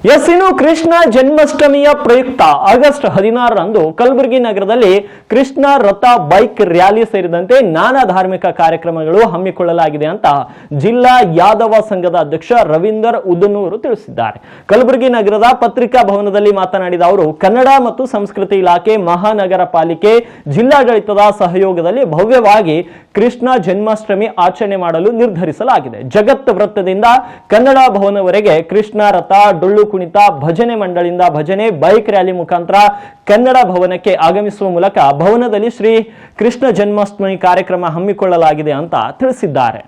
ಇನ್ನು ಕೃಷ್ಣ ಜನ್ಮಾಷ್ಟಮಿಯ ಪ್ರಯುಕ್ತ ಆಗಸ್ಟ್ 16ರಂದು ಕಲಬುರಗಿ ನಗರದಲ್ಲಿ ಕೃಷ್ಣ ರಥ ಬೈಕ್ ರ್ಯಾಲಿ ಸೇರಿದಂತೆ ನಾನಾ ಧಾರ್ಮಿಕ ಕಾರ್ಯಕ್ರಮಗಳು ಹಮ್ಮಿಕೊಳ್ಳಲಾಗಿದೆ ಅಂತ ಜಿಲ್ಲಾ ಯಾದವ ಸಂಘದ ಅಧ್ಯಕ್ಷ ರವೀಂದರ್ ಉದನೂರು ತಿಳಿಸಿದ್ದಾರೆ. ಕಲಬುರಗಿ ನಗರದ ಪತ್ರಿಕಾ ಭವನದಲ್ಲಿ ಮಾತನಾಡಿದ ಅವರು, ಕನ್ನಡ ಮತ್ತು ಸಂಸ್ಕೃತಿ ಇಲಾಖೆ, ಮಹಾನಗರ ಪಾಲಿಕೆ, ಜಿಲ್ಲಾಡಳಿತದ ಸಹಯೋಗದಲ್ಲಿ ಭವ್ಯವಾಗಿ ಕೃಷ್ಣ ಜನ್ಮಾಷ್ಟಮಿ ಆಚರಣೆ ಮಾಡಲು ನಿರ್ಧರಿಸಲಾಗಿದೆ. ಜಗತ್ ವೃತ್ತದಿಂದ ಕನ್ನಡ ಭವನವರೆಗೆ ಕೃಷ್ಣ ರಥ, ಡೊಳ್ಳು ಕುಣಿತ, ಭಜನೆ ಮಂಡಳಿಯಿಂದ ಭಜನೆ, ಬೈಕ್ ರ್ಯಾಲಿ ಮುಖಾಂತರ ಕನ್ನಡ ಭವನಕ್ಕೆ ಆಗಮಿಸುವ ಮೂಲಕ ಭವನದಲ್ಲಿ ಶ್ರೀ ಕೃಷ್ಣ ಜನ್ಮಾಷ್ಟಮಿ ಕಾರ್ಯಕ್ರಮ ಹಮ್ಮಿಕೊಳ್ಳಲಾಗಿದೆ ಅಂತ ತಿಳಿಸಿದ್ದಾರೆ.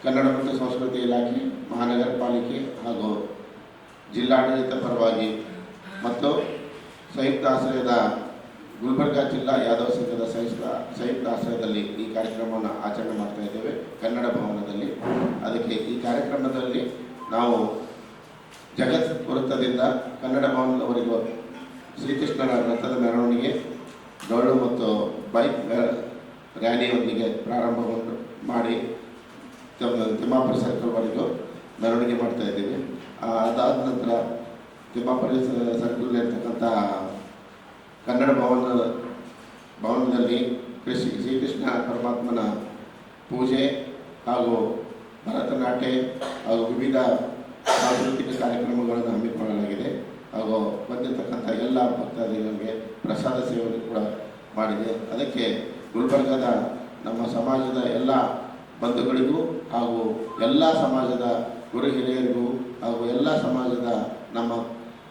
ಕನ್ನಡ ಮತ್ತು ಸಂಸ್ಕೃತಿ ಇಲಾಖೆ, ಮಹಾನಗರ ಪಾಲಿಕೆ ಹಾಗೂ ಜಿಲ್ಲಾಡಳಿತ ಪರವಾಗಿ ಮತ್ತು ಸಂಯುಕ್ತ ಆಶ್ರಯದ ಗುಲ್ಬರ್ಗಾ ಜಿಲ್ಲಾ ಯಾದವ ಸಂಘದ ಸಂಯುಕ್ತ ಆಶ್ರಯದಲ್ಲಿ ಈ ಕಾರ್ಯಕ್ರಮವನ್ನು ಆಚರಣೆ ಮಾಡ್ತಾ ಇದ್ದೇವೆ ಕನ್ನಡ ಭವನದಲ್ಲಿ. ಅದಕ್ಕೆ ಈ ಕಾರ್ಯಕ್ರಮದಲ್ಲಿ ನಾವು ಜಗತ್ ವೃತ್ತದಿಂದ ಕನ್ನಡ ಭವನದವರೆಗೂ ಶ್ರೀಕೃಷ್ಣನ ರಥದ ಮೆರವಣಿಗೆ, ಡೊಳ್ಳು ಮತ್ತು ಬೈಕ್ ರ್ಯಾಲಿಯೊಂದಿಗೆ ಪ್ರಾರಂಭವನ್ನು ಮಾಡಿ ತಿಮ್ಮಾಪುರ ಸರ್ಕಲ್ವರೆಗೂ ಮೆರವಣಿಗೆ ಮಾಡ್ತಾ ಇದ್ದೀವಿ. ಅದಾದ ನಂತರ ತಿಮ್ಮಾಪುರ ಸರ್ಕಲ್ನಲ್ಲಿರ್ತಕ್ಕಂಥ ಕನ್ನಡ ಭವನದಲ್ಲಿ ಶ್ರೀಕೃಷ್ಣ ಪರಮಾತ್ಮನ ಪೂಜೆ ಹಾಗೂ ಭರತನಾಟ್ಯ ಹಾಗೂ ವಿವಿಧ ಸಾಂಸ್ಕೃತಿಕ ಕಾರ್ಯಕ್ರಮಗಳನ್ನು ಹಮ್ಮಿಕೊಳ್ಳಲಾಗಿದೆ. ಹಾಗೂ ಬಂದಿರತಕ್ಕಂಥ ಎಲ್ಲ ಭಕ್ತಾದಿಗಳಿಗೆ ಪ್ರಸಾದ ಸೇವನೆ ಕೂಡ ಮಾಡಿದೆ. ಅದಕ್ಕೆ ಗುಲ್ಬರ್ಗದ ನಮ್ಮ ಸಮಾಜದ ಎಲ್ಲ ಬಂಧುಗಳಿಗೂ ಹಾಗೂ ಎಲ್ಲ ಸಮಾಜದ ಗುರು ಹಿರಿಯರಿಗೂ ಹಾಗೂ ಎಲ್ಲ ಸಮಾಜದ ನಮ್ಮ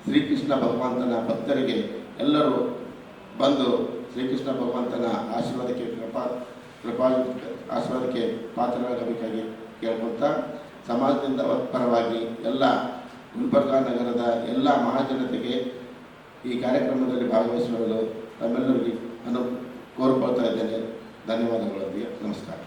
ಶ್ರೀಕೃಷ್ಣ ಭಗವಂತನ ಭಕ್ತರಿಗೆ ಎಲ್ಲರೂ ಬಂದು ಶ್ರೀಕೃಷ್ಣ ಭಗವಂತನ ಆಶೀರ್ವಾದಕ್ಕೆ ಆಶೀರ್ವಾದಕ್ಕೆ ಪಾತ್ರರಾಗಬೇಕಾಗಿ ಕೇಳ್ಕೊಳ್ತಾ, ಸಮಾಜದಿಂದ ಪರವಾಗಿ ಎಲ್ಲ ಗುಲ್ಬರ್ಗಾ ನಗರದ ಎಲ್ಲ ಮಹಾಜನತೆಗೆ ಈ ಕಾರ್ಯಕ್ರಮದಲ್ಲಿ ಭಾಗವಹಿಸಲು ತಮ್ಮೆಲ್ಲರಿಗೆ ಕೋರ್ಕೊಳ್ತಾ ಇದ್ದೇನೆ. ಧನ್ಯವಾದಗಳೊಂದಿಗೆ ನಮಸ್ಕಾರ.